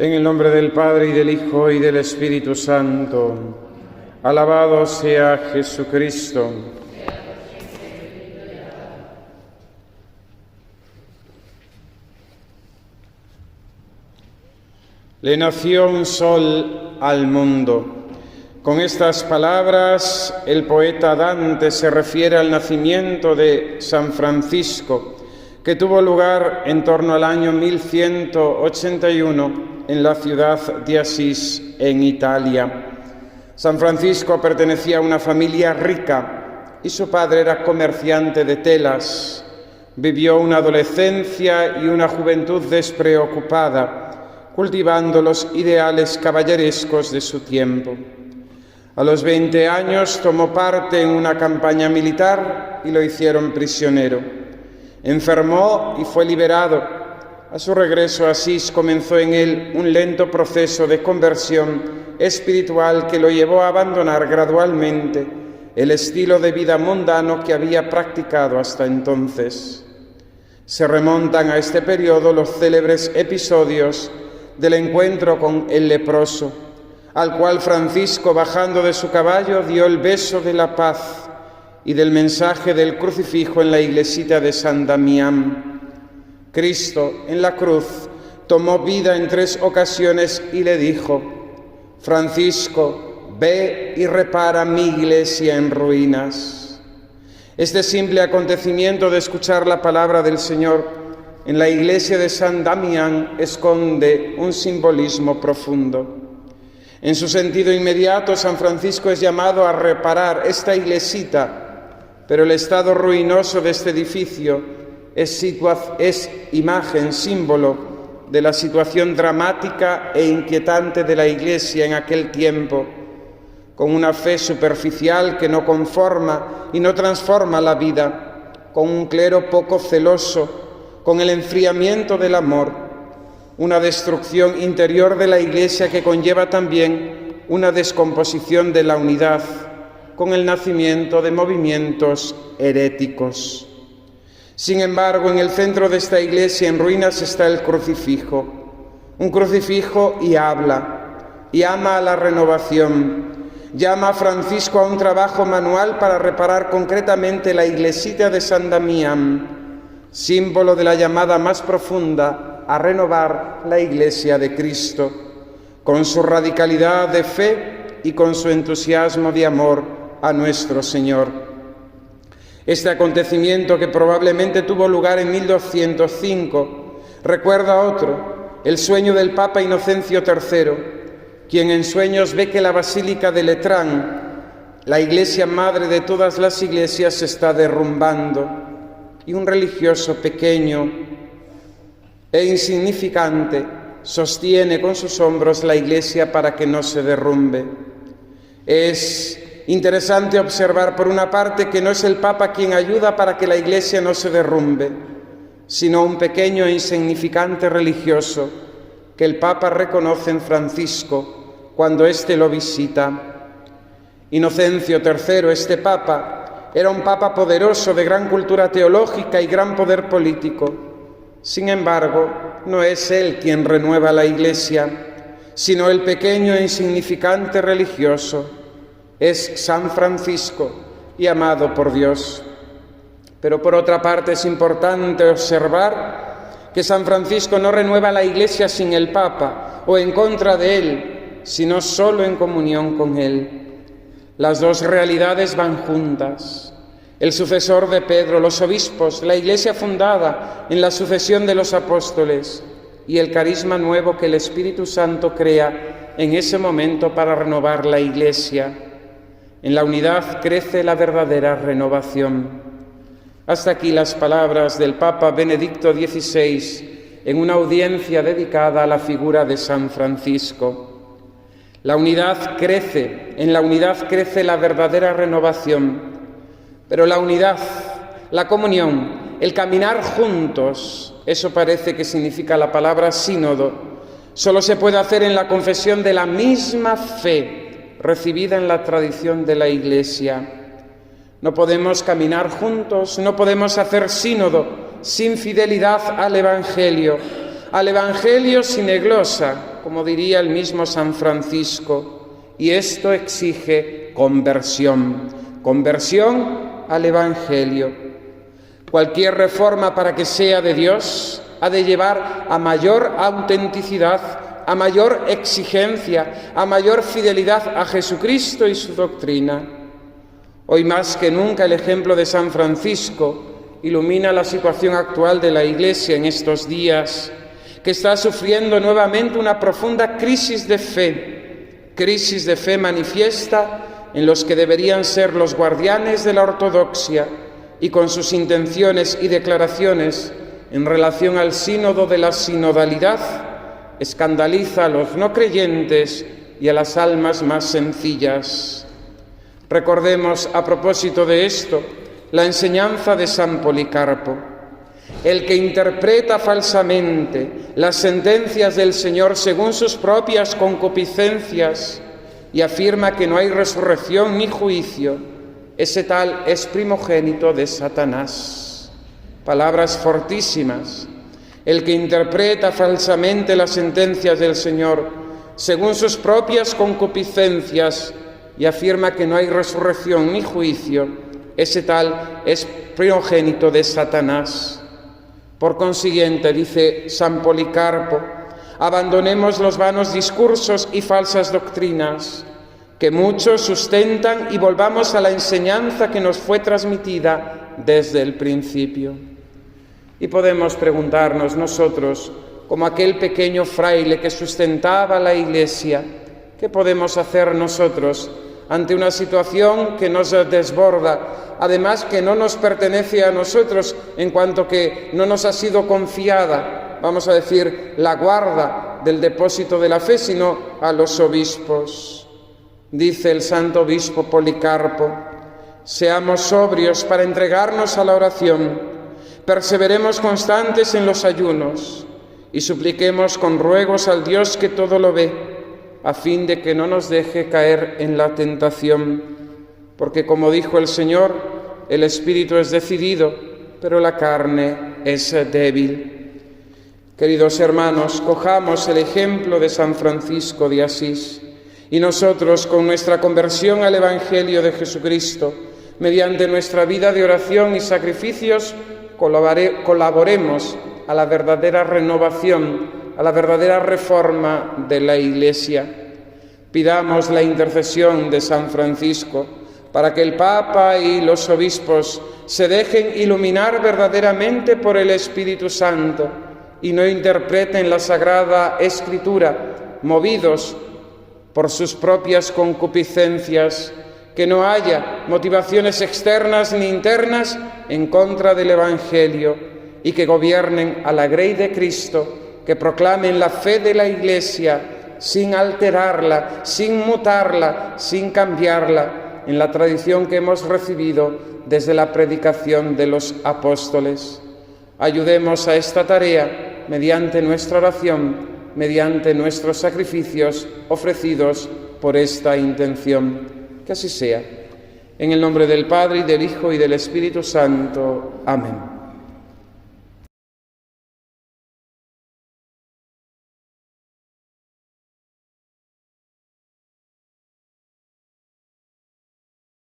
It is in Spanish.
En el nombre del Padre, y del Hijo, y del Espíritu Santo. Alabado sea Jesucristo. Le nació un sol al mundo. Con estas palabras, el poeta Dante se refiere al nacimiento de San Francisco, que tuvo lugar en torno al año 1181 en la ciudad de Asís, en Italia. San Francisco pertenecía a una familia rica y su padre era comerciante de telas. Vivió una adolescencia y una juventud despreocupada, cultivando los ideales caballerescos de su tiempo. A los 20 años tomó parte en una campaña militar y lo hicieron prisionero. Enfermó y fue liberado. A su regreso a Asís comenzó en él un lento proceso de conversión espiritual que lo llevó a abandonar gradualmente el estilo de vida mundano que había practicado hasta entonces. Se remontan a este periodo los célebres episodios del encuentro con el leproso, al cual Francisco, bajando de su caballo, dio el beso de la paz, y del mensaje del crucifijo en la iglesita de San Damián. Cristo, en la cruz, tomó vida en 3 ocasiones y le dijo: Francisco, ve y repara mi iglesia en ruinas. Este simple acontecimiento de escuchar la palabra del Señor en la iglesia de San Damián esconde un simbolismo profundo. En su sentido inmediato, San Francisco es llamado a reparar esta iglesita, pero el estado ruinoso de este edificio es imagen, símbolo de la situación dramática e inquietante de la Iglesia en aquel tiempo, con una fe superficial que no conforma y no transforma la vida, con un clero poco celoso, con el enfriamiento del amor, una destrucción interior de la Iglesia que conlleva también una descomposición de la unidad, con el nacimiento de movimientos heréticos. Sin embargo, en el centro de esta iglesia en ruinas está el crucifijo. Un crucifijo y habla, y ama a la renovación. Llama a Francisco a un trabajo manual para reparar concretamente la iglesita de San Damián, símbolo de la llamada más profunda a renovar la iglesia de Cristo, con su radicalidad de fe y con su entusiasmo de amor a nuestro Señor. Este acontecimiento, que probablemente tuvo lugar en 1205, recuerda otro, el sueño del Papa Inocencio III, quien en sueños ve que la Basílica de Letrán, la iglesia madre de todas las iglesias, se está derrumbando, y un religioso pequeño e insignificante sostiene con sus hombros la iglesia para que no se derrumbe. Es interesante observar, por una parte, que no es el Papa quien ayuda para que la Iglesia no se derrumbe, sino un pequeño e insignificante religioso que el Papa reconoce en Francisco cuando éste lo visita. Inocencio III, este Papa, era un Papa poderoso, de gran cultura teológica y gran poder político. Sin embargo, no es él quien renueva la Iglesia, sino el pequeño e insignificante religioso. Es San Francisco y amado por Dios. Pero por otra parte es importante observar que San Francisco no renueva la Iglesia sin el Papa o en contra de él, sino solo en comunión con él. Las dos realidades van juntas. El sucesor de Pedro, los obispos, la Iglesia fundada en la sucesión de los apóstoles y el carisma nuevo que el Espíritu Santo crea en ese momento para renovar la Iglesia. En la unidad crece la verdadera renovación. Hasta aquí las palabras del Papa Benedicto XVI en una audiencia dedicada a la figura de San Francisco. La unidad crece, en la unidad crece la verdadera renovación, pero la unidad, la comunión, el caminar juntos, eso parece que significa la palabra sínodo, solo se puede hacer en la confesión de la misma fe recibida en la tradición de la Iglesia. No podemos caminar juntos, no podemos hacer sínodo sin fidelidad al Evangelio sin eglosa, como diría el mismo San Francisco, y esto exige conversión, conversión al Evangelio. Cualquier reforma para que sea de Dios ha de llevar a mayor autenticidad, a mayor exigencia, a mayor fidelidad a Jesucristo y su doctrina. Hoy más que nunca el ejemplo de San Francisco ilumina la situación actual de la Iglesia en estos días, que está sufriendo nuevamente una profunda crisis de fe manifiesta en los que deberían ser los guardianes de la ortodoxia y con sus intenciones y declaraciones en relación al sínodo de la sinodalidad, escandaliza a los no creyentes y a las almas más sencillas. Recordemos a propósito de esto la enseñanza de San Policarpo. El que interpreta falsamente las sentencias del Señor según sus propias concupiscencias y afirma que no hay resurrección ni juicio, ese tal es primogénito de Satanás. Palabras fortísimas. El que interpreta falsamente las sentencias del Señor según sus propias concupiscencias y afirma que no hay resurrección ni juicio, ese tal es primogénito de Satanás. Por consiguiente, dice San Policarpo, abandonemos los vanos discursos y falsas doctrinas que muchos sustentan y volvamos a la enseñanza que nos fue transmitida desde el principio. Y podemos preguntarnos nosotros, como aquel pequeño fraile que sustentaba la Iglesia, ¿qué podemos hacer nosotros ante una situación que nos desborda, además que no nos pertenece a nosotros en cuanto que no nos ha sido confiada, vamos a decir, la guarda del depósito de la fe, sino a los obispos? Dice el santo obispo Policarpo: seamos sobrios para entregarnos a la oración, perseveremos constantes en los ayunos y supliquemos con ruegos al Dios que todo lo ve, a fin de que no nos deje caer en la tentación, porque como dijo el Señor, el espíritu es decidido, pero la carne es débil. Queridos hermanos, cojamos el ejemplo de San Francisco de Asís y nosotros, con nuestra conversión al Evangelio de Jesucristo, mediante nuestra vida de oración y sacrificios, colaboremos a la verdadera renovación, a la verdadera reforma de la Iglesia. Pidamos la intercesión de San Francisco para que el Papa y los obispos se dejen iluminar verdaderamente por el Espíritu Santo y no interpreten la Sagrada Escritura movidos por sus propias concupiscencias, que no haya motivaciones externas ni internas en contra del Evangelio y que gobiernen a la grey de Cristo, que proclamen la fe de la Iglesia sin alterarla, sin mutarla, sin cambiarla, en la tradición que hemos recibido desde la predicación de los apóstoles. Ayudemos a esta tarea mediante nuestra oración, mediante nuestros sacrificios ofrecidos por esta intención. Que así sea. En el nombre del Padre, y del Hijo, y del Espíritu Santo. Amén.